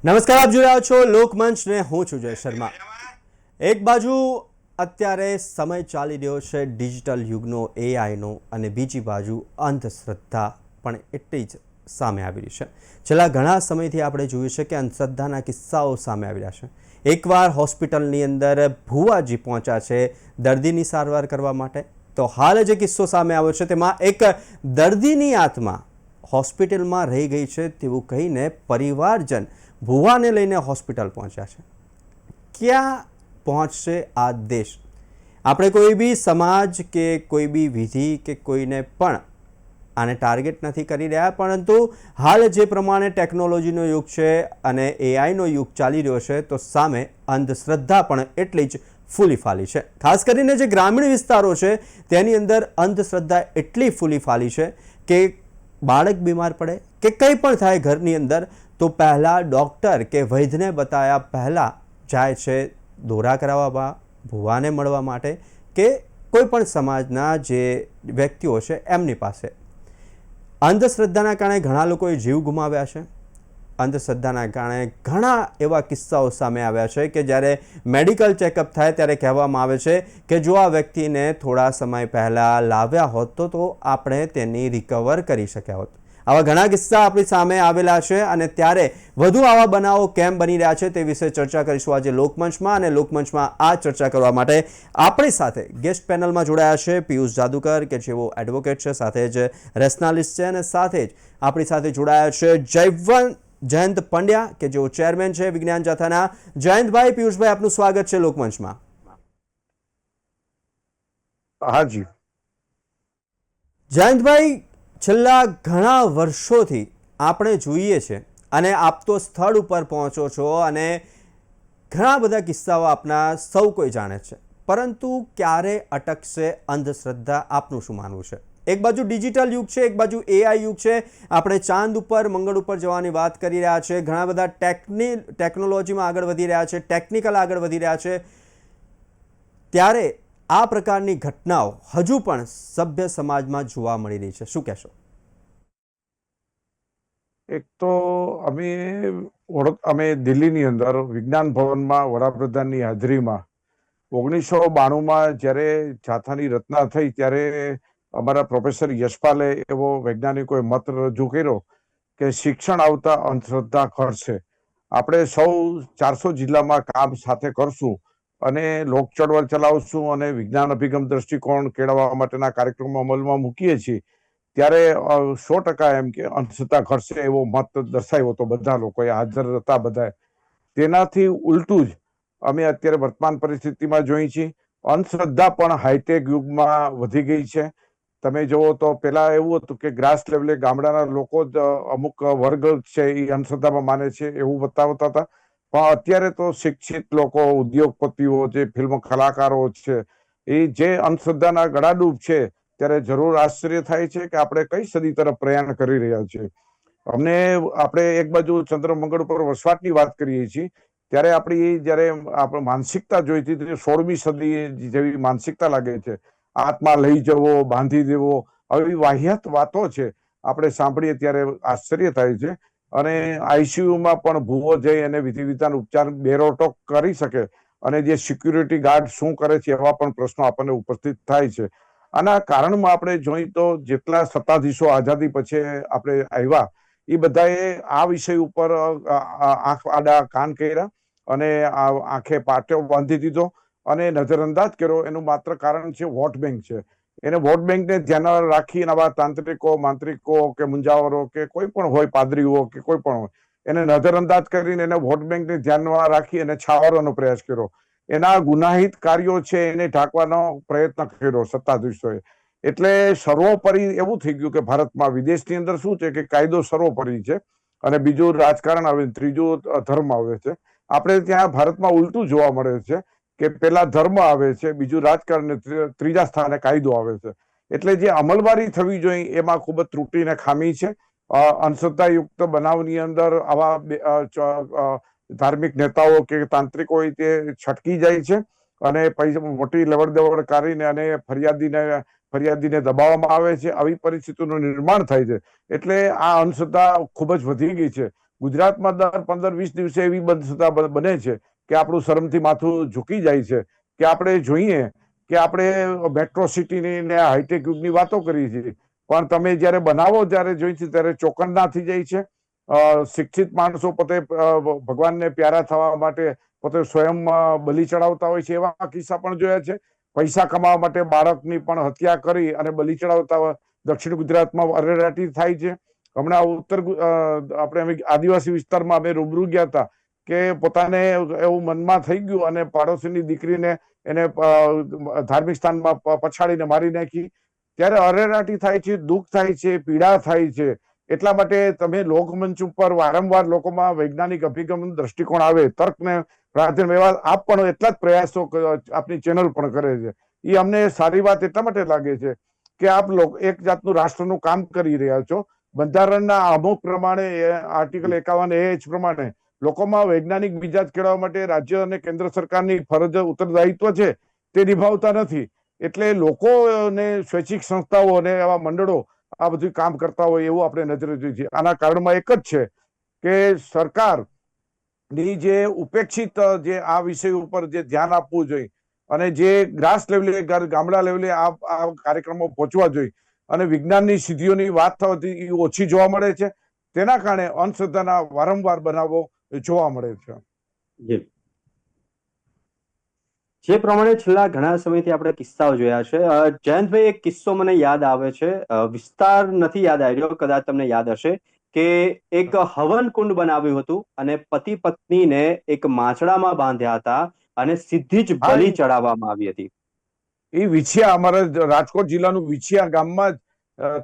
નમસ્કાર, આપ જોઈ રહ્યા છો લોકમંચ ને હું છું જય શર્મા। એક બાજુ અત્યારે સમય ચાલી રહ્યો છે ડિજિટલ યુગનો, એઆઈનો, અને બીજી બાજુ અંધશ્રદ્ધા પણ એટલી જ સામે આવી રહી છે। છેલ્લા ઘણા સમયથી આપણે જોયું છે કે અંધશ્રદ્ધાના કિસ્સાઓ સામે આવી રહ્યા છે। એકવાર હોસ્પિટલની અંદર ભુવાજી પહોંચ્યા છે દર્દીની સારવાર કરવા માટે, તો હાલ જે કિસ્સો સામે આવ્યો છે તેમાં એક દર્દીની આત્મા હોસ્પિટલમાં રહી ગઈ છે તેવું કહીને પરિવારજન ભુવાને લઈને હોસ્પિટલ પહોંચ્યા છે। ક્યાં પહોંચશે આ દેશ? આપણે કોઈ બી સમાજ કે કોઈ બી વિધિ કે કોઈને પણ આને ટાર્ગેટ નથી કરી રહ્યા, પરંતુ હાલ જે પ્રમાણે ટેકનોલોજીનો યુગ છે અને એઆઈનો યુગ ચાલી રહ્યો છે, તો સામે અંધશ્રદ્ધા પણ એટલી જ ફૂલી ફાલી છે। ખાસ કરીને જે ગ્રામીણ વિસ્તારો છે તેની અંદર અંધશ્રદ્ધા એટલી ફૂલી ફાલી છે કે બાળક બીમાર પડે કે કંઈ પણ થાય ઘરની અંદર તો પહેલાં ડૉક્ટર કે વૈદ્યને બતાવ્યા પહેલાં જાય છે દોરા કરાવવા, ભુવાને મળવા માટે કે કોઈ પણ સમાજના જે વ્યક્તિઓ છે એમની પાસે। અંધશ્રદ્ધાના કારણે ઘણા લોકોએ જીવ ગુમાવ્યા છે। અંધશ્રદ્ધાના કારણે ઘણા એવા કિસ્સાઓ સામે આવ્યા છે કે જ્યારે મેડિકલ ચેકઅપ થાય ત્યારે કહેવામાં આવે છે કે જો આ વ્યક્તિને થોડા સમય પહેલાં લાવ્યા હોત તો આપણે તેની રિકવર કરી શક્યા હોત। આવા ઘણા કિસ્સા આપણી સામે આવેલા છે અને ત્યારે વધુ આવા બનાવો કેમ બની રહ્યા છે તે વિશે ચર્ચા કરીશું આજે લોકમંચમાં। અને લોકમંચમાં આ ચર્ચા કરવા માટે આપણી સાથે ગેસ્ટ પેનલમાં જોડાયા છે પિયુષ જાદુકર કે જેઓ એડવોકેટ છે, સાથે જ રેશનાલિસ્ટ છે, અને સાથે જ આપણી સાથે જોડાયા છે જયંત પંડ્યા કે જેઓ ચેરમેન છે વિજ્ઞાન જાથાના। જયંતભાઈ, પિયુષભાઈ, આપનું સ્વાગત છે લોકમંચમાં। હાજી જયંતભાઈ, છેલ્લા ઘણા વર્ષોથી આપણે જોઈએ છે અને આપ તો સ્થળ ઉપર પહોંચો છો અને ઘણા બધા કિસ્સાઓ આપના સૌ કોઈ જાણે છે, પરંતુ ક્યારે અટકશે અંધશ્રદ્ધા? આપનું શું માનવું છે? એક બાજુ ડિજિટલ યુગ છે, એક બાજુ એઆઈ યુગ છે, આપણે ચાંદ ઉપર, મંગળ ઉપર જવાની વાત કરી રહ્યા છે, ઘણા બધા ટેકનોલોજીમાં આગળ વધી રહ્યા છે, ટેકનિકલ આગળ વધી રહ્યા છે, ત્યારે આ પ્રકારની ઘટનાઓ હજુ પણ સભ્ય સમાજમાં જોવા મળી રહી છે। શું કહેશો? એક તો અમે દિલ્હીની અંદર વિજ્ઞાન ભવનમાં વડાપ્રધાનની હાજરીમાં 1992માં જ્યારે જાથાની રચના થઈ ત્યારે અમારા પ્રોફેસર યશપાલે એવો વૈજ્ઞાનિકોએ મત રજૂ કર્યો કે શિક્ષણ આવતા અંધશ્રદ્ધા ઘટશે। આપણે સૌ 400 જિલ્લામાં કામ સાથે કરશું અને લોક ચળવળ ચલાવશું અને વિજ્ઞાન અભિગમ દ્રષ્ટિકોણ કેળવવા માટેના કાર્યક્રમો અમલમાં મૂકીએ છીએ ત્યારે 100% એમ કે અંધશ્રદ્ધા ઘટશે એવો મત દર્શાવ્યો હતો બધા લોકોએ, હાજર હતા બધા। તેનાથી ઉલટું જ અમે અત્યારે વર્તમાન પરિસ્થિતિમાં જોઈએ છીએ। અંધશ્રદ્ધા પણ હાઈટેક યુગમાં વધી ગઈ છે। તમે જુઓ તો પેલા એવું હતું કે ગ્રાસ લેવલે ગામડાના લોકો જ અમુક વર્ગ છે એ અંધશ્રદ્ધામાં માને છે એવું બતાવતા હતા, પણ અત્યારે તો શિક્ષિત લોકો, ઉદ્યોગપતિઓ, જે ફિલ્મ કલાકારો છે એ જે અંધશ્રદ્ધાના ગળાડૂબ છે ત્યારે જરૂર આશ્ચર્ય થાય છે કે આપણે કઈ સદી તરફ પ્રયાણ કરી રહ્યા છીએ। આપણે એક બાજુ ચંદ્ર મંગળ ઉપર વસવાટની વાત કરીએ છીએ ત્યારે આપણે માનસિકતા જોઈતી હતી 16મી સદી જેવી માનસિકતા લાગે છે। આત્મા લઈ જવો, બાંધી દેવો, આવી વાહિયાત વાતો છે આપણે સાંભળીએ ત્યારે આશ્ચર્ય થાય છે। અને આઈસીયુમાં પણ ભૂવો જઈ અને વિધિ વિધાન ઉપચાર બેરોટોક કરી શકે અને જે સિક્યુરિટી ગાર્ડ શું કરે છે એવા પણ પ્રશ્નો આપણને ઉપસ્થિત થાય છે। આના કારણમાં આપણે જોઈએ તો જેટલા સત્તાધીશો આઝાદી પછી આપણે આવ્યા એ બધાએ આ વિષય ઉપર આંખ આડા કાન કર્યા અને આંખે પાટો બાંધી દીધો અને નજરઅંદાજ કર્યો। એનું માત્ર કારણ છે વોટ બેંક છે। એને વોટ બેંકને ધ્યાનમાં રાખી આવા તાંત્રિકો, માંત્રિકો કે મુંજાવરો કે કોઈ પણ હોય, પાદરીઓ કે કોઈ પણ હોય, એને નજરઅંદાજ કરીને એને વોટ બેંકને ધ્યાનમાં રાખી અને છાવરવાનો પ્રયાસ કર્યો। એના ગુનાહિત કાર્યો છે એને ઢાંકવાનો પ્રયત્ન કર્યો સત્તાધીશોએ। એટલે સર્વોપરી એવું થઈ ગયું કે ભારતમાં, વિદેશની અંદર શું છે કે કાયદો સર્વોપરી છે અને બીજું રાજકારણ આવે, ત્રીજું ધર્મ આવે છે। આપણે ત્યાં ભારતમાં ઉલટું જોવા મળે છે કે પેલા ધર્મ આવે છે, બીજું રાજકારણ, ત્રીજા સ્થાને કાયદો આવે છે। એટલે જે અમલવારી થવી જોઈએ એમાં ખૂબ જ ત્રુટિ ને ખામી છે। અંધશ્રદ્ધાયુક્ત બનાવની અંદર આવા ધાર્મિક નેતાઓ કે તાંત્રિકો હોય તે છટકી જાય છે અને પૈસા મોટી લેવડ દેવડ કરીને અને ફરિયાદીને દબાવવામાં આવે છે। આવી પરિસ્થિતિનું નિર્માણ થાય છે। એટલે આ અંધશ્રદ્ધા ખૂબ જ વધી ગઈ છે ગુજરાતમાં દર 15-20 દિવસે એવી બંધતા બને છે કે આપણું શરમથી માથું ઝૂકી જાય છે કે આપણે જોઈએ કે આપણે મેટ્રો સિટીની ને હાઈટેક યુગની વાતો કરીએ છીએ, પણ તમે જયારે બનાવો ત્યારે જોઈ છે ત્યારે ચોકન્ના થઈ જાય છે. શિક્ષિત માણસો પોતે ભગવાનને પ્યારા થવા માટે પોતે સ્વયં બલિ ચડાવતા હોય છે, એવા કિસ્સા પણ જોયા છે. પૈસા કમાવા માટે બાળકની પણ હત્યા કરી અને બલિ ચડાવતા દક્ષિણ ગુજરાતમાં અરેરાટી થાય છે. હમણાં આપણે આદિવાસી વિસ્તારમાં અમે રૂબરૂ ગયા હતા કે પોતાને એવું મનમાં થઈ ગયું અને પાડોશીની દીકરીને એને ધાર્મિક સ્થાનમાં પછાડીને મારી નાખી. ત્યારે અરેરાટી થાય છે, દુઃખ થાય છે, પીડા થાય છે. એટલા માટે તમે લોકમંચ ઉપર વારંવાર લોકોમાં વૈજ્ઞાનિક અભિગમ દ્રષ્ટિકોણ આવે, તર્કને પ્રાધાન્ય વ્યવહાર આપ પણ એટલા જ પ્રયાસો આપની ચેનલ પણ કરે છે. એ અમને સારી વાત એટલા માટે લાગે છે કે આપ એક જાતનું રાષ્ટ્રનું કામ કરી રહ્યા છો. બંધારણના અમુક પ્રમાણે આર્ટિકલ 51A પ્રમાણે લોકોમાં વૈજ્ઞાનિક મિજાજ કેળવવા માટે રાજ્ય અને કેન્દ્ર સરકારની ફરજ ઉત્તરદાયિત્વ છે તે નિભાવતા નથી. એટલે લોકોને સ્વૈચ્છિક સંસ્થાઓ અને આવા મંડળો આ બધું કામ કરતા હોય એવું આપણે નજરે જોઈએ છીએ. આના કારણમાં એક જ છે કે સરકારની જે ઉપેક્ષિત જે આ વિષય ઉપર જે ધ્યાન આપવું જોઈએ અને જે ગ્રાસ લેવલે ગામડા લેવલે આ કાર્યક્રમો પહોંચવા જોઈએ અને વિજ્ઞાનની સિદ્ધિઓની વાત થવાથી એ ઓછી જોવા મળે છે. તેના કારણે અંધશ્રદ્ધાના વારંવાર બનાવો જોવા મળે છે. જે પ્રમાણે છેલ્લા ઘણા સમયથી આપણે કિસ્સાઓ જોયા છે, જયંતભાઈ એક કિસ્સો મને યાદ આવે છે, વિસ્તાર નથી યાદ આવી રહ્યો, કદાચ તમને યાદ હશે કે એક હવન કુંડ બનાવ્યું હતું અને પતિ પત્નીને એક માછડામાં બાંધ્યા હતા અને સીધી જ બલિ ચડાવવામાં આવી હતી. એ વિછિયા, અમારા રાજકોટ જિલ્લાનું વિછિયા ગામમાં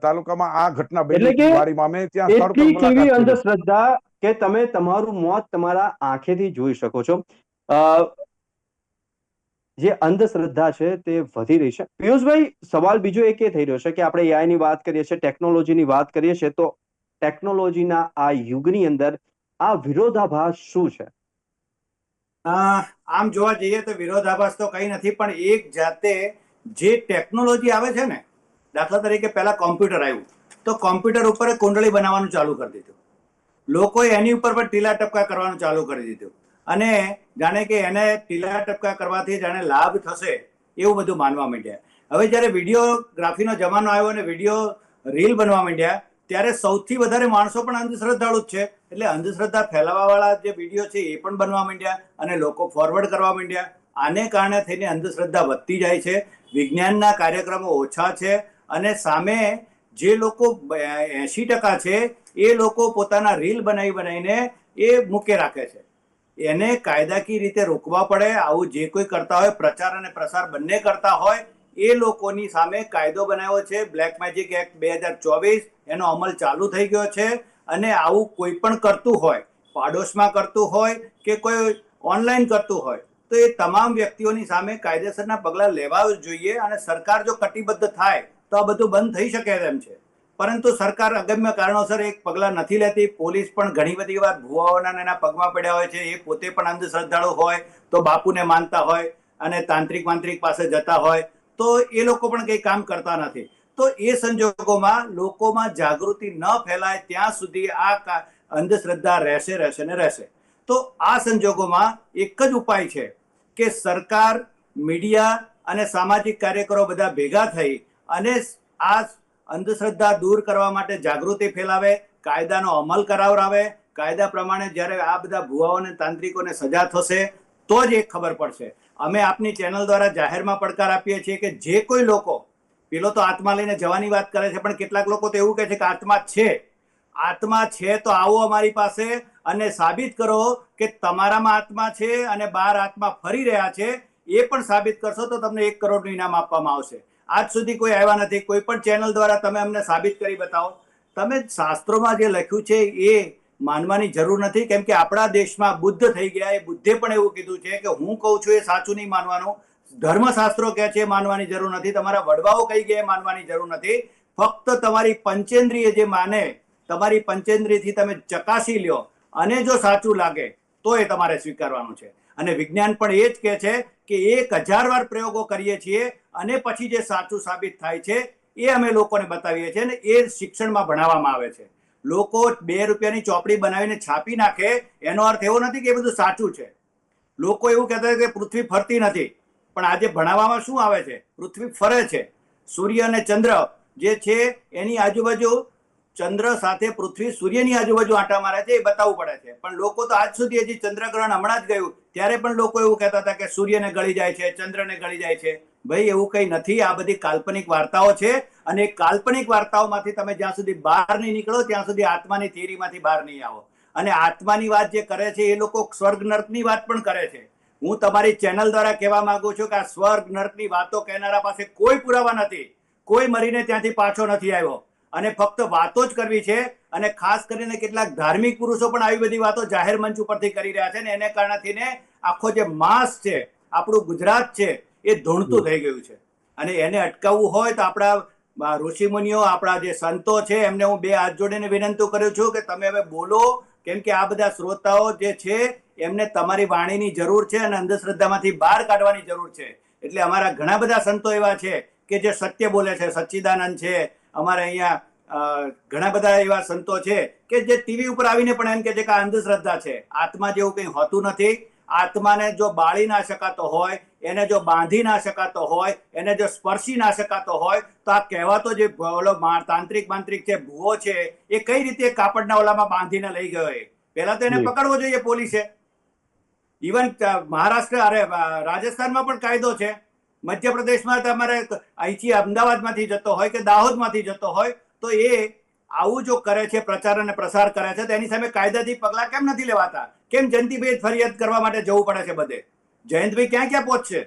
તાલુકામાં આ ઘટના બની હતી. મારી મામે ત્યાં સ્થળ પર એટલી કેવી મુલાકાત કરી. અંધશ્રદ્ધા કે તમે તમારું મોત તમારા આંખેથી જોઈ શકો છો. જે અંધશ્રદ્ધા છે તે વધી રહી છે. પિયુષભાઈ, સવાલ બીજો એક એ થઈ રહ્યો છે કે આપણે એઆઈ ની વાત કરીએ છીએ, ટેકનોલોજીની વાત કરીએ છીએ, તો ટેકનોલોજીના આ યુગની અંદર આ વિરોધાભાસ શું છે? આમ જોવા જઈએ તો વિરોધાભાસ તો કઈ નથી, પણ એક જાતે જે ટેકનોલોજી આવે છે ને, દાખલા તરીકે પહેલા કોમ્પ્યુટર આવ્યું તો કોમ્પ્યુટર ઉપર કુંડળી બનાવવાનું ચાલુ કરી દીધું. લોકોએ એની ઉપર પણ ટીલા ટપકા કરવાનું ચાલુ કરી દીધું અને જાણે કે એને ટીલા ટપકા કરવાથી જાણે લાભ થશે એવું બધું માનવા માંડ્યા. હવે જ્યારે વિડીયોગ્રાફીનો જમાનો આવ્યો અને વિડીયો રીલ બનવા માંડ્યા ત્યારે સૌથી વધારે માણસો પણ અંધશ્રદ્ધાળુ જ છે. એટલે અંધશ્રદ્ધા ફેલાવા વાળા જે વિડીયો છે એ પણ બનવા માંડ્યા અને લોકો ફોરવર્ડ કરવા માંડ્યા. આને કારણે થઈને અંધશ્રદ્ધા વધતી જાય છે. વિજ્ઞાનના કાર્યક્રમો ઓછા છે અને સામે જે લોકો 80% છે એ લોકો પોતાના રીલ બનાવીને એ મૂકે રાખે છે. એને કાયદાકીય રીતે રોકવા પડે. આવું જે કોઈ કરતા હોય, પ્રચાર અને પ્રસાર બંને કરતા હોય, એ લોકોની સામે કાયદો બનાવ્યો છે, બ્લેક મેજિક એક્ટ 2024. એનો અમલ ચાલુ થઈ ગયો છે અને આવું કોઈ પણ કરતું હોય, પાડોશમાં કરતું હોય કે કોઈ ઓનલાઈન કરતું હોય, તો એ તમામ વ્યક્તિઓની સામે કાયદેસરના પગલાં લેવા જોઈએ અને સરકાર જો કટિબદ્ધ થાય તો આ બધું બંધ થઈ શકે એમ છે. પરંતુ સરકાર અગમ્ય કારણોસર એક પગલાં નથી લેતી. પોલીસ પણ ઘણી બધી વાર ભુવાઓના એના પગમાં પડ્યા હોય છે. એ પોતે પણ અંધશ્રદ્ધાળુ હોય તો બાપુને માનતા હોય અને તાંત્રિક માંત્રિક પાસે જતા હોય તો એ લોકો પણ કંઈ કામ કરતા નથી. તો એ સંજોગોમાં લોકોમાં જાગૃતિ ન ફેલાય ત્યાં સુધી આ અંધશ્રદ્ધા રહેશે ને રહેશે. તો આ સંજોગોમાં એક જ ઉપાય છે કે સરકાર, મીડિયા અને સામાજિક કાર્યકરો બધા ભેગા થઈ અને આ અંધશ્રદ્ધા દૂર કરવા માટે જાગૃતિ ફેલાવે, કાયદાનો અમલ કરાવરાવે. કાયદા પ્રમાણે જ્યારે આ બધા ભુવાઓને તાંત્રિકોને સજા થશે તો જ એક ખબર પડશે. અમે આપની ચેનલ દ્વારા જાહેરમાં પડકાર આપીએ છીએ કે જે કોઈ લોકો, પેલો તો આત્મા લઈને જવાની વાત કરે છે, પણ કેટલાક લોકો તો એવું કહે છે કે આત્મા છે તો આવો અમારી પાસે અને સાબિત કરો કે તમારામાં આત્મા છે અને 12 આત્મા ફરી રહ્યા છે. એ પણ સાબિત કરશો તો તમને 1 કરોડનું ઇનામ આપવામાં આવશે. આજ સુધી કોઈ આવ્યા નથી. કોઈ પણ ચેનલ દ્વારા તમે અમને સાબિત કરી બતાવો. તમે શાસ્ત્રોમાં જે લખ્યું છે એ માનવાની જરૂર નથી, કેમ કે આપણા દેશમાં બુદ્ધ થઈ ગયા. એ બુદ્ધે પણ એવું કીધું છે કે હું કહું છું એ સાચું નહીં માનવાનું. ધર્મશાસ્ત્રો કહે છે માનવાની જરૂર નથી. તમારા વડવાઓ કહી ગયા માનવાની જરૂર નથી. ફક્ત તમારી પંચેન્દ્રિય જે માને, તમારી પંચેન્દ્રિયથી તમે ચકાસી લ્યો અને જો સાચું લાગે તો એ તમારે સ્વીકારવાનું છે. અને વિજ્ઞાન પણ એ જ કહે છે કે 1000 વાર પ્રયોગો કરીએ છીએ અને પછી જે સાચું સાબિત થાય છે એ અમે લોકોને બતાવીએ છીએ અને એ શિક્ષણમાં ભણાવવામાં આવે છે. લોકો 2 રૂપિયાની ચોપડી બનાવીને છાપી નાખે એનો અર્થ એવો નથી કે એ બધું સાચું છે. લોકો એવું કહેતા કે પૃથ્વી ફરતી નથી, પણ આજે ભણાવવામાં શું આવે છે? પૃથ્વી ફરે છે. સૂર્ય અને ચંદ્ર જે છે એની આજુબાજુ ચંદ્ર સાથે પૃથ્વી સૂર્યની આજુબાજુ આંટા મારે છે, એ બતાવવું પડે છે. પણ લોકો તો આજ સુધી, હજી ચંદ્રગ્રહણ હમણાં જ ગયું ત્યારે પણ લોકો એવું કહેતા હતા કે સૂર્યને ગળી જાય છે, ચંદ્રને ગળી જાય છે. ભાઈ એવું કંઈ નથી. આ બધી કાલ્પનિક વાર્તાઓ છે, અને કાલ્પનિક વાર્તાઓમાંથી તમે જ્યાં સુધી બહાર નહીં નીકળો ત્યાં સુધી આત્માની થિયરીમાંથી બહાર નહીં આવો. અને આત્માની વાત જે કરે છે એ લોકો સ્વર્ગ નર્કની વાત પણ કરે છે. હું તમારી ચેનલ દ્વારા કહેવા માંગુ છું કે આ સ્વર્ગ નર્કની વાતો કહેનારા પાસે કોઈ પુરાવા નથી. કોઈ મરીને ત્યાંથી પાછો નથી આવ્યો, અને ફક્ત વાતો જ કરવી છે. અને ખાસ કરીને કેટલાક ધાર્મિક પુરુષો પણ આવી બધી વાતો જાહેર મંચ ઉપરથી કરી રહ્યા છે, ને એને કારણેથી આખો જે માસ છે, આપણું ગુજરાત છે, એ ધૂણતું થઈ ગયું છે. અને એને અટકાવવું હોય તો આપણા ઋષિમુનિઓ, આપણા જે સંતો છે, એમને હું 2 હાથ જોડીને વિનંતી કરું છું કે તમે હવે બોલો, કેમ કે આ બધા શ્રોતાઓ જે છે એમને તમારી વાણીની જરૂર છે, અને અંધશ્રદ્ધામાંથી બહાર કાઢવાની જરૂર છે. એટલે અમારા ઘણા બધા સંતો એવા છે કે જે સત્ય બોલે છે. સચ્ચિદાનંદ છે, અમારે અહીંયા ઘણા બધા એવા સંતો છે કે જે ટીવી ઉપર આવીને પણ એમ કે છે કે આ અંધશ્રદ્ધા છે. આત્મા જેવું કંઈ હોતું નથી. આત્માને જો બાળી ના શકાતો હોય, એને જો બાંધી ના શકાતો હોય, એને જો સ્પર્શી ના શકાતો હોય, તો આ કહેવાતો જે ઓલો તાંત્રિક માંત્રિક છે, ભૂવો છે, એ કઈ રીતે કાપડના ઓલામાં બાંધીને લઈ ગયો? એ પહેલા તો એને પકડવો જોઈએ પોલીસે. ઇવન મહારાષ્ટ્ર, રાજસ્થાનમાં પણ કાયદો છે. મધ્યપ્રદેશમાં તમારે અહીંથી અમદાવાદમાંથી જતો હોય કે દાહોદમાંથી જતો હોય તો એ આવું જો કરે છે, પ્રચાર અને પ્રસાર કરે છે, તો એની સામે કાયદાથી પગલાં કેમ નથી લેવાતા? કેમ જયંતિભાઈ ફરિયાદ કરવા માટે જવું પડે છે બધે? જયંતભાઈ ક્યાં ક્યાં પહોંચશે?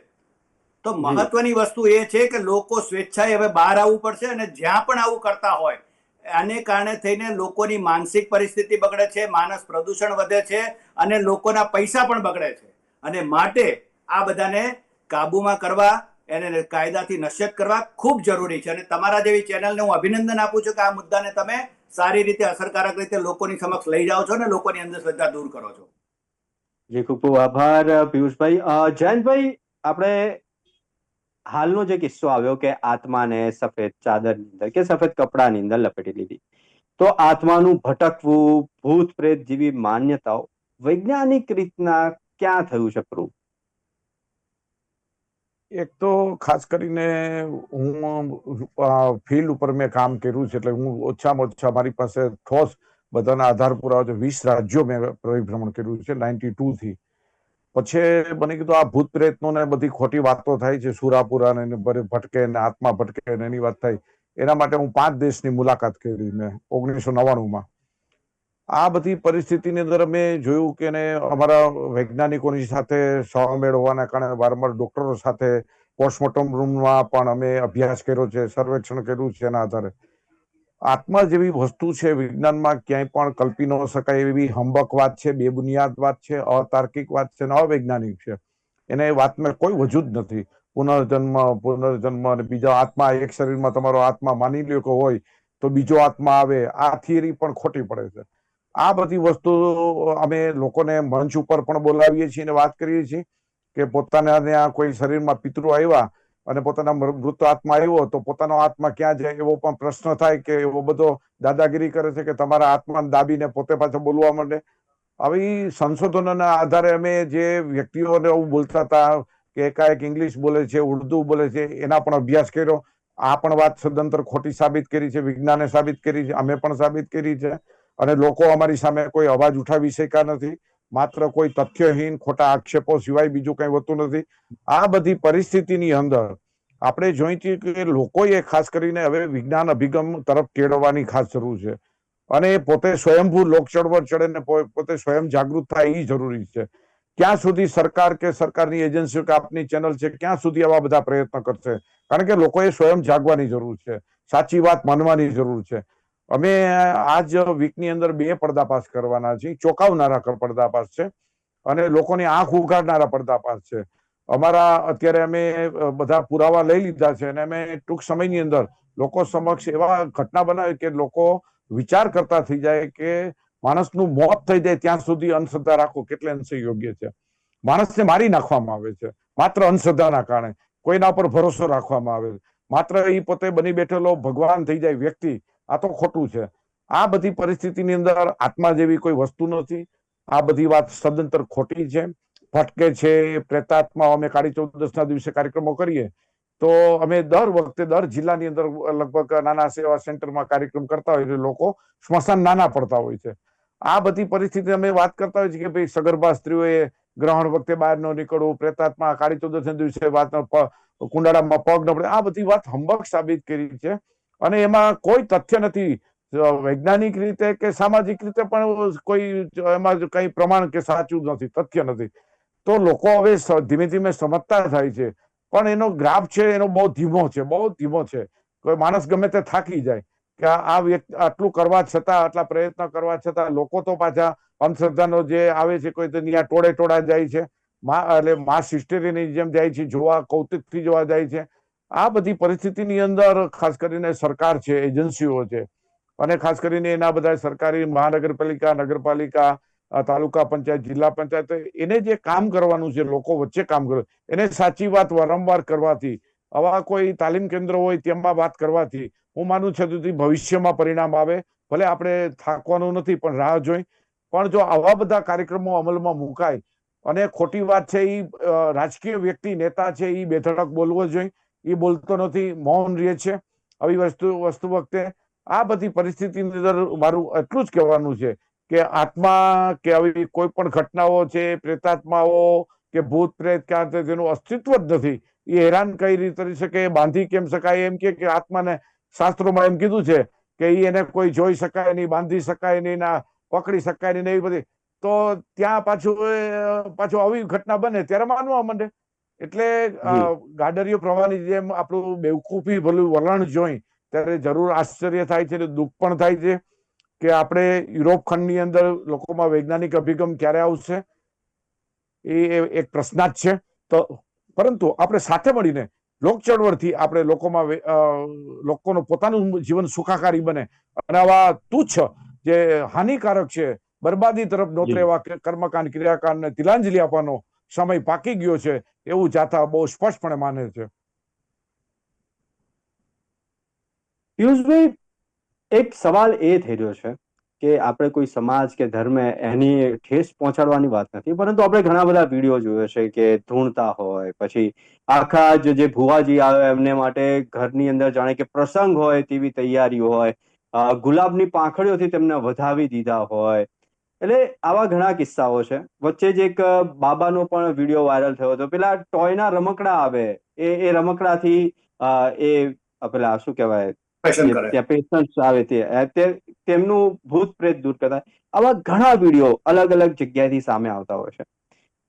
તો મહત્વની વસ્તુ એ છે કે લોકો સ્વેચ્છાએ હવે બહાર આવવું પડશે. અને જ્યાં પણ આવું કરતા હોય આને કારણે થઈને લોકોની માનસિક પરિસ્થિતિ બગડે છે, માનસ પ્રદૂષણ વધે છે, અને લોકોના પૈસા પણ બગડે છે. અને માટે આ બધાને કાબુમાં કરવા, એને કાયદાથી નશ્યત કરવા ખૂબ જરૂરી છે. અને તમારા જેવી ચેનલને હું અભિનંદન આપું છું કે આ મુદ્દાને તમે સારી રીતે, અસરકારક રીતે લોકોની સમક્ષ લઈ જાઓ છો ને લોકોની અંધશ્રદ્ધા દૂર કરો છો. જી, ખૂબ ખૂબ આભાર પિયુષભાઈ. જયંતભાઈ, આપણે હાલનો જે કિસ્સો આવ્યો કે આત્માને સફેદ ચાદરની અંદર કે સફેદ કપડાની અંદર લપેટી લીધી, તો આત્માનું ભટકવું, ભૂત પ્રેત જેવી માન્યતાઓ વૈજ્ઞાનિક રીતના ક્યાં થયું છે પ્રૂવ? એક તો ખાસ કરીને હું ફિલ્ડ ઉપર મેં કામ કર્યું છે, એટલે હું ઓછામાં ઓછા મારી પાસે ઠોસ બધાના આધાર પુરાવા છે. 20 રાજ્યો મેં પરિભ્રમણ કર્યું છે 92 થી. પછી મને કીધું આ ભૂત પ્રેતનો ને બધી ખોટી વાતો થાય છે, સુરાપુરા ને ભટકે ને આત્મા ભટકે ને એની વાત થાય. એના માટે હું 5 દેશની મુલાકાત કરી મેં 1999માં. આ બધી પરિસ્થિતિની અંદર મેં જોયું કે અમારા વૈજ્ઞાનિકોની સાથે સમમેળ હોવાના કારણે વારંવાર ડોક્ટરો સાથે પોસ્ટમોર્ટમ રૂમમાં પણ અમે અભ્યાસ કર્યો છે, સર્વેક્ષણ કર્યું છે. એના આધારે આત્મા જેવી વસ્તુ છે વિજ્ઞાનમાં ક્યાંય પણ કલ્પી ન શકાય એવી હંબક વાત છે, બેબુનિયાદ વાત છે, અતાર્કિક વાત છે, અવૈજ્ઞાનિક છે. એને વાતમાં કોઈ વજૂદ નથી. પુનર્જન્મ અને બીજા આત્મા, એક શરીરમાં તમારો આત્મા માની લ્યો કે હોય તો બીજો આત્મા આવે, આ થિયરી પણ ખોટી પડે છે. આ બધી વસ્તુ અમે લોકોને મંચ ઉપર પણ બોલાવીએ છીએ અને વાત કરીએ છીએ કે પોતાના ત્યાં કોઈ શરીરમાં પિતૃ આવ્યા અને પોતાના મૃત આત્મા આવ્યો તો પોતાનો આત્મા ક્યાં જાય એવો પણ પ્રશ્ન થાય કે એવો બધો દાદાગીરી કરે છે કે તમારા આત્માને દાબીને પોતે પાછો બોલવા માંડે. આવી સંશોધનોના આધારે અમે જે વ્યક્તિઓને એવું બોલતા હતા કે એકાએક ઇંગ્લિશ બોલે છે, ઉર્દુ બોલે છે, એના પણ અભ્યાસ કર્યો. આ પણ વાત સદંતર ખોટી સાબિત કરી છે, વિજ્ઞાને સાબિત કરી છે, અમે પણ સાબિત કરી છે. અને લોકો અમારી સામે કોઈ અવાજ ઉઠાવી શક્યા નથી. માત્ર કોઈ તથ્યહીન ખોટા આક્ષેપો સિવાય બીજું કઈ હોતું નથી. આ બધી પરિસ્થિતિની અંદર આપણે જોઈ છીએ કે લોકોએ ખાસ કરીને હવે વિજ્ઞાન અભિગમ તરફ કેળવવાની ખાસ જરૂર છે. અને પોતે સ્વયંભૂ લોક ચળવળ ચડે ને પોતે સ્વયં જાગૃત થાય એ જરૂરી છે. ક્યાં સુધી સરકાર કે સરકારની એજન્સીઓ કે આપની ચેનલ છે ક્યાં સુધી આવા બધા પ્રયત્ન કરશે? કારણ કે લોકોએ સ્વયં જાગવાની જરૂર છે, સાચી વાત માનવાની જરૂર છે. અમે આજ વીકની અંદર 2 પર્દાફાશ કરવાના છીએ. ચોંકાવનારા પર્દાફાશ છે અને લોકોની આંખ ઉઘાડનારા પર્દાફાશ છે. અમારા અત્યારે અમે બધા પુરાવા લઈ લીધા છે અને અમે ટૂંક સમયની અંદર લોકો સમક્ષ એવા ઘટના બનાવી કે લોકો વિચાર કરતા થઈ જાય કે માણસનું મોત થઈ જાય ત્યાં સુધી અંધશ્રદ્ધા રાખો કેટલે અંશે યોગ્ય છે. માણસને મારી નાખવામાં આવે છે માત્ર અંધશ્રદ્ધાના કારણે, કોઈના પર ભરોસો રાખવામાં આવે છે માત્ર એ પોતે બની બેઠેલો ભગવાન થઈ જાય વ્યક્તિ. આ તો ખોટું છે. આ બધી પરિસ્થિતિની અંદર આત્મા જેવી કોઈ વસ્તુ નથી. આ બધી વાત સદંતર ખોટી છે. ભટકે છે, પ્રેતાત્મા. અમે કાળી ચૌદસના દિવસે કાર્યક્રમો કરીએ તો અમે દર વખતે દર જિલ્લાની અંદર લગભગ નાના સેવા સેન્ટરમાં કાર્યક્રમ કરતા હોય એટલે લોકો સ્મશાન નાના પડતા હોય છે. આ બધી પરિસ્થિતિ અમે વાત કરતા હોય છે કે ભાઈ સગર્ભા સ્ત્રીઓએ ગ્રહણ વખતે બહાર ન નીકળવું, પ્રેતાત્મા કાળી ચૌદસના દિવસે વાત કુંડાળામાં પગ ન પડે, આ બધી વાત હંબક સાબિત કરી છે. અને એમાં કોઈ તથ્ય નથી, વૈજ્ઞાનિક રીતે કે સામાજિક રીતે પણ કોઈ એમાં કઈ પ્રમાણ કે સાચું નથી, તથ્ય નથી. તો લોકો હવે ધીમે ધીમે સમજતા થાય છે, પણ એનો ગ્રાફ છે એનો બહુ ધીમો છે, બહુ ધીમો છે. કોઈ માણસ ગમે તે થાકી જાય કે આ વ્યક્તિ આટલું કરવા છતાં, આટલા પ્રયત્ન કરવા છતાં લોકો તો પાછા અંધશ્રદ્ધાનો જે આવે છે કોઈ તો ત્યાં ટોળે ટોળા જાય છે, એટલે માસ હિસ્ટેરીની જેમ જાય છે, જોવા કૌતુકથી જોવા જાય છે. આ બધી પરિસ્થિતિની અંદર ખાસ કરીને સરકાર છે, એજન્સીઓ છે, અને ખાસ કરીને એના બધા સરકારી મહાનગરપાલિકા, નગરપાલિકા, તાલુકા પંચાયત, જિલ્લા પંચાયત, એને જે કામ કરવાનું છે લોકો વચ્ચે કામ કરવું, એને સાચી વાત વારંવાર કરવાથી, આવા કોઈ તાલીમ કેન્દ્ર હોય તેમાં વાત કરવાથી હું માનું છું કે ભવિષ્યમાં પરિણામ આવે. ભલે આપણે થાકવાનું નથી પણ રાહ જોઈ, પણ જો આવા બધા કાર્યક્રમો અમલમાં મુકાય, અને ખોટી વાત છે એ રાજકીય વ્યક્તિ નેતા છે એ બેધડક બોલવો જોઈએ, એ બોલતો નથી, મૌન રહે છે આવી વસ્તુ વખતે. આ બધી પરિસ્થિતિની અંદર મારું એટલું જ કહેવાનું છે કે આત્મા કે આવી કોઈ પણ ઘટનાઓ છે, પ્રેતાત્માઓ કે ભૂત પ્રેત ક્યાં તેનું અસ્તિત્વ જ નથી. એ હેરાન કઈ રીતે કરી શકે, બાંધી કેમ શકાય? એમ કે આત્માને શાસ્ત્રોમાં એમ કીધું છે કે એને કોઈ જોઈ શકાય નહીં, બાંધી શકાય નહીં, ના પકડી શકાય નહીં, એવી બધી. તો ત્યાં પાછું આવી ઘટના બને ત્યારે માનવા માંડે. એટલે ગાડરિયો પ્રવાહની જેમ આપણું બેવકૂફી ભલું વલણ જોઈ ત્યારે જરૂર આશ્ચર્ય થાય છે, દુઃખ પણ થાય છે કે આપણે યુરોપ ખંડની અંદર લોકોમાં વૈજ્ઞાનિક અભિગમ ક્યારે આવશે એ એક પ્રશ્ન જ છે. તો પરંતુ આપણે સાથે મળીને લોક ચળવળથી આપણે લોકોનું પોતાનું જીવન સુખાકારી બને, અને આવા તુચ્છ જે હાનિકારક છે, બરબાદી તરફ નોતરે એવા કર્મકાંડ, ક્રિયાકાંડને તિલાંજલિ આપવાનો સમય પાકી ગયો છે એવું જાથા બહુ સ્પષ્ટપણે માને છે. પિયુષભાઈ, એક સવાલ એ થઈ રહ્યો છે કે આપણે કોઈ સમાજ કે ધર્મ એની ઠેસ પહોંચાડવાની વાત નથી, પરંતુ આપણે ઘણા બધા વિડીયો જોયો છે કે ધૂણતા હોય, પછી આખા જે ભુવાજી આવે એમને માટે ઘરની અંદર જાણે કે પ્રસંગ હોય તેવી તૈયારીઓ હોય, ગુલાબની પાંખડીઓથી તેમને વધાવી દીધા હોય. એટલે આવા ઘણા કિસ્સાઓ છે. વચ્ચે જ એક બાબાનો પણ વિડીયો વાયરલ થયો હતો, પેલા ટોયના રમકડા આવે એ રમકડાથી એ પેલા શું કહેવાય પેશન્ટ્સ આવે તેમનું ભૂત પ્રેત દૂર કરતા. આવા ઘણા વિડીયો અલગ અલગ જગ્યાએથી સામે આવતા હોય છે.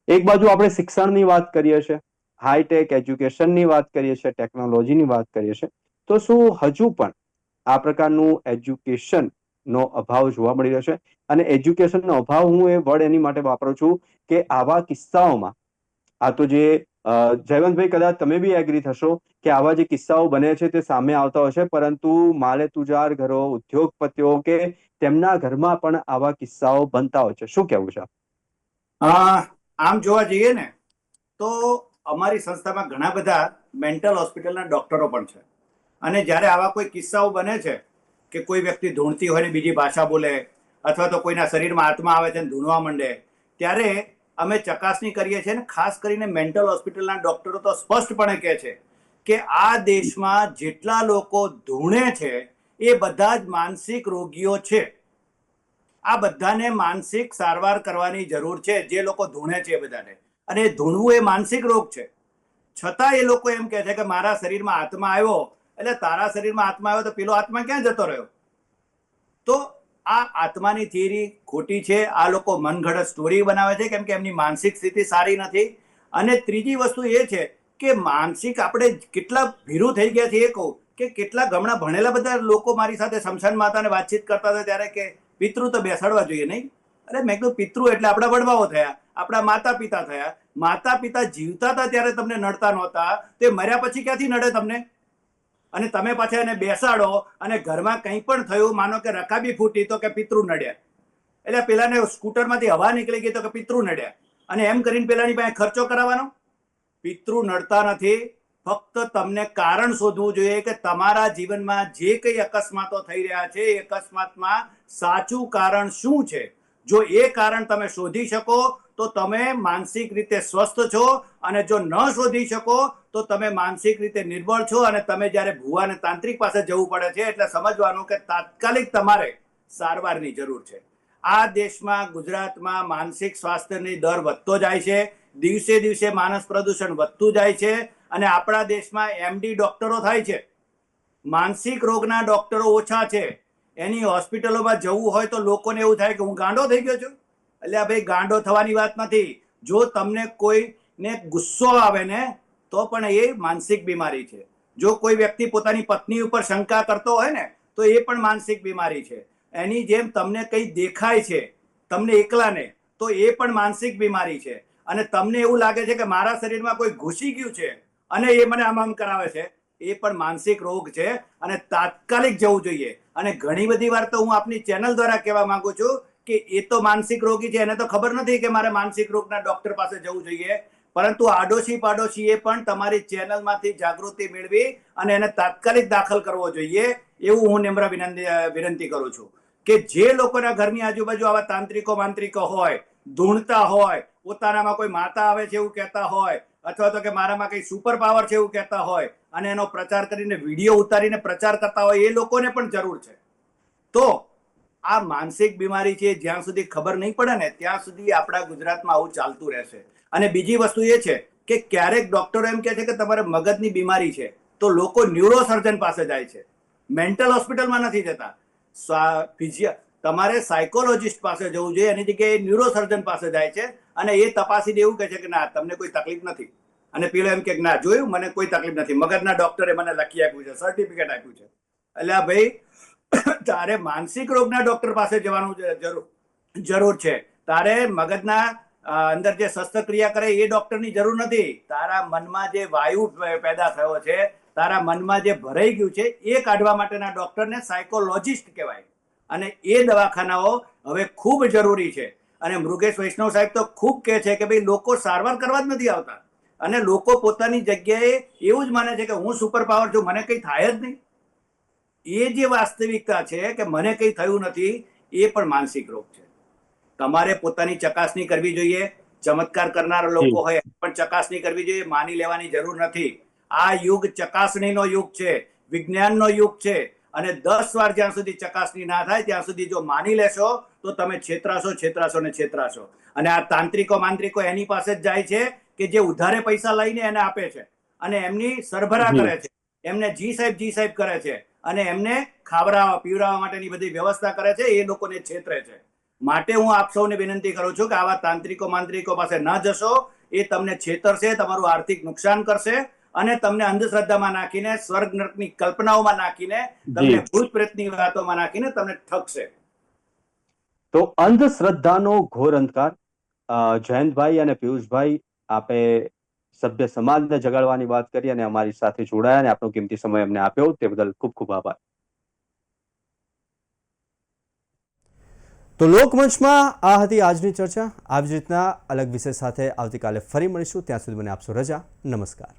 એક બાજુ આપણે શિક્ષણની વાત કરીએ છીએ, હાઈટેક એજ્યુકેશનની વાત કરીએ છીએ, ટેકનોલોજીની વાત કરીએ છીએ, તો શું હજુ પણ આ પ્રકારનું એજ્યુકેશન નો અભાવ જોવા મળી રહ્યો છે? અને એજ્યુકેશનનો અભાવ હું એ વર્ડ એની માટે વાપરું છું કે આવા કિસ્સાઓમાં, આ તો જે જયવંતભાઈ કદાચ તમે બી એગ્રી થશો કે આવા જે કિસ્સાઓ બને છે તે સામે આવતા હોય છે, પરંતુ માલે તુજાર ઘરો, ઉદ્યોગપતિઓ કે તેમના ઘરમાં પણ આવા કિસ્સાઓ બનતા હોય છે. શું કહેવું છે? આમ જોવા જઈએ ને તો અમારી સંસ્થામાં ઘણા બધા મેન્ટલ હોસ્પિટલના ડોક્ટરો પણ છે, અને જ્યારે આવા કોઈ કિસ્સાઓ બને છે કે કોઈ વ્યક્તિ ધૂણતી હોય ને બીજી ભાષા બોલે, અથવા તો કોઈના શરીરમાં આત્મા આવે છે ને ધૂણવા માંડે, ત્યારે અમે ચકાસણી કરીએ છીએ. ને ખાસ કરીને મેન્ટલ હોસ્પિટલના ડોક્ટરો તો સ્પષ્ટપણે કહે છે કે આ દેશમાં જેટલા લોકો ધૂણે છે એ બધા જ માનસિક રોગીઓ છે. આ બધાને માનસિક સારવાર કરવાની જરૂર છે, જે લોકો ધૂણે છે એ બધાને. અને ધૂણવું એ માનસિક રોગ છે, છતાં એ લોકો એમ કહે છે કે મારા શરીરમાં આત્મા આવ્યો. એટલે તારા શરીરમાં આત્મા આવ્યો તો પેલો આત્મા ક્યાં જતો રહ્યો? તો આ આત્માની થિયરી ખોટી છે. આ લોકો મનગઢ સ્ટોરી બનાવે છે કેમ કે એમની માનસિક સ્થિતિ સારી નથી. અને ત્રીજી વસ્તુ એ છે કે માનસિક આપણે કેટલા ભીરું થઈ ગયા છે એ કહું કે કેટલા હમણાં ભણેલા બધા લોકો મારી સાથે શમશાન માતાને વાતચીત કરતા હતા ત્યારે કે પિતૃ તો બેસાડવા જોઈએ નહીં. અરે મેં કીધું પિતૃ એટલે આપણા વડવાઓ થયા, આપણા માતા પિતા થયા. માતા પિતા જીવતા હતા ત્યારે તમને નડતા નહોતા, તે મર્યા પછી ક્યાંથી નડે તમને? અને તમે પાછા એને બેસાડો અને ઘરમાં કંઈ પણ થયું, માનો કે રકાબી ફૂટી તો કે પિતૃ નડ્યા, એટલે પેલાને સ્કૂટરમાંથી હવા નીકળી ગઈ તો કે પિતૃ નડ્યા, અને એમ કરીને પેલાની પાસે ખર્ચો કરાવવાનો. પિતૃ નડતા નથી, ફક્ત તમને કારણ શોધવું જોઈએ કે તમારા જીવનમાં જે કંઈ અકસ્માતો થઈ રહ્યા છે એ અકસ્માતમાં સાચું કારણ શું છે. જો એ કારણ તમે શોધી શકો તો તમે માનસિક રીતે સ્વસ્થ છો, અને જો ન શોધી શકો તો તમે માનસિક રીતે નિર્બળ છો, અને તમે જ્યારે ભુવા અને તાંત્રિક પાસે જવું પડે છે એટલે સમજવાનું કે તાત્કાલિક તમારે સારવારની જરૂર છે. આ દેશમાં, ગુજરાતમાં માનસિક સ્વાસ્થ્યની દર વધતો જાય છે. દિવસે દિવસે માનસ પ્રદૂષણ વધતું જાય છે, અને આપણા દેશમાં MD ડોક્ટરો થાય છે, માનસિક રોગના ડોક્ટરો ઓછા છે. એની હોસ્પિટલોમાં જવું હોય તો લોકોને એવું થાય કે હું ગાંડો થઈ ગયો છું. એટલે ભાઈ, ગાંડો થવાની વાત નથી. જો તમને કોઈને ગુસ્સો આવે ને તો પણ એ માનસિક બીમારી છે. જો કોઈ વ્યક્તિ પોતાની પત્ની ઉપર શંકા કરતો હોય ને તો એ પણ માનસિક બીમારી છે. એની જેમ તમને કંઈ દેખાય છે તમને એકલાને, તો એ પણ માનસિક બીમારી છે. અને તમને એવું લાગે છે કે મારા શરીરમાં કોઈ ઘૂસી ગયું છે અને એ મને આમ કરાવે છે, એ પણ માનસિક રોગ છે, અને તાત્કાલિક જવું જોઈએ. અને ઘણી બધી વાર તો હું આપની ચેનલ દ્વારા કહેવા માંગુ છું કે એ તો માનસિક રોગી છે, એને તો ખબર નથી કે મારે માનસિક રોગના ડોક્ટર પાસે જવું જોઈએ. પરંતુ આડોશી પાડોશીએ પણ તમારી ચેનલમાંથી જાગૃતિ મેળવી અને એને તાત્કાલિક દાખલ કરવો જોઈએ, એવું હું નમ્ર વિનંતી કરું છું. કે જે લોકોના ઘરની આજુબાજુ આવા તાંત્રિકો માંત્રિકો હોય, ધૂણતા હોય, પોતાનામાં કોઈ માતા આવે છે એવું કહેતા હોય, અથવા તો કે મારામાં કઈ સુપર પાવર છે એવું કહેતા હોય, અને એનો પ્રચાર કરીને વિડીયો ઉતારીને પ્રચાર કરતા હોય, એ લોકોને પણ જરૂર છે. તો આ માનસિક બીમારી છે, જ્યાં સુધી ખબર નહીં પડે ને ત્યાં સુધી આપણા ગુજરાતમાં આવું ચાલતું રહેશે. અને બીજી વસ્તુ એ છે કે ક્યારેક ડોક્ટરો એમ કહે છે કે તમારે મગજની બીમારી છે, તો લોકો ન્યુરો સર્જન પાસે જાય છે, મેન્ટલ હોસ્પિટલમાં નથી જતા. તમારે સાયકોલોજીસ્ટ પાસે જવું જોઈએ, એની જગ્યાએ ન્યુરો સર્જન પાસે જાય છે, અને એ તપાસીને એવું કહે છે કે ના, તમને કોઈ તકલીફ નથી. અને પેલો એમ કે ના, જોયું, મને કોઈ તકલીફ નથી, મગજના ડોક્ટરે મને લખી આપ્યું છે, સર્ટિફિકેટ આપ્યું છે. એટલે ભાઈ, તારે માનસિક રોગના ડોક્ટર પાસે જવાનું જરૂર છે. તારે મગજના અંદર જે શસ્ત્રક્રિયા કરે એ ડોક્ટરની જરૂર નથી. તારા મનમાં જે વાયુ પેદા થયો છે, તારા મનમાં જે ભરાઈ ગયું છે, એ કાઢવા માટેના ડોક્ટરને સાયકોલોજીસ્ટ કહેવાય. અને એ દવાખાનાઓ હવે ખૂબ જરૂરી છે. અને મૃગેશ વૈષ્ણવ સાહેબ તો ખૂબ કહે છે કે ભાઈ, લોકો સારવાર કરવા જ નથી આવતા, અને લોકો પોતાની જગ્યાએ એવું જ માને છે કે હું સુપર પાવર છું, મને કંઈ થાય જ નહીં. એ જે વાસ્તવિકતા છે કે મને કંઈ થયું નથી, એ પણ માનસિક રોગ છે. તમારે પોતાની ચકાસણી કરવી જોઈએ. ચમત્કાર કરનારા લોકો હોય પણ ચકાસણી કરવી જોઈએ, માની લેવાની જરૂર નથી. આ યુગ ચકાસણીનો યુગ છે, વિજ્ઞાનનો યુગ છે. અને 10 વાર જ્યાં સુધી ચકાસણી ના થાય ત્યાં સુધી જો માની લેશો તો તમે છેતરાશો. અને આ તાંત્રિકો માંત્રિકો એની પાસે જ જાય છે કે જે ઉધારે પૈસા લઈને એને આપે છે, અને એમની સરભરા કરે છે, એમને જી સાહેબ કરે છે, અને એમને ખાવડાવવા પીવડાવવા માટેની બધી વ્યવસ્થા કરે છે. એ લોકોને છેતરે છે. માટે હું આપ સૌને વિનંતી કરું છું કે આવા તાંત્રિકો માંત્રિકો પાસે ન જશો. એ તમને છેતરશે, તમારું આર્થિક નુકસાન કરશે, અને તમને અંધશ્રદ્ધામાં નાખીને, સ્વર્ગ નરકની કલ્પનાઓમાં નાખીને, તમને ભૂત પ્રેતની વાતોમાં નાખીને તમને ઠગશે. તો અંધશ્રદ્ધાનો ઘોર અંધકાર. જયંતભાઈ અને પિયુષભાઈ, આપે સભ્ય સમાજને જગાડવાની વાત કરી અને અમારી સાથે જોડાયા અને આપનો કિંમતી સમય અમને આપ્યો, તે બદલ ખૂબ ખૂબ આભાર. તો લોકમંચમાં આ હતી આજની ચર્ચા. આવી જ રીતના અલગ વિષય સાથે આવતીકાલે ફરી મળીશું. ત્યાં સુધી મને આપશો રજા. નમસ્કાર.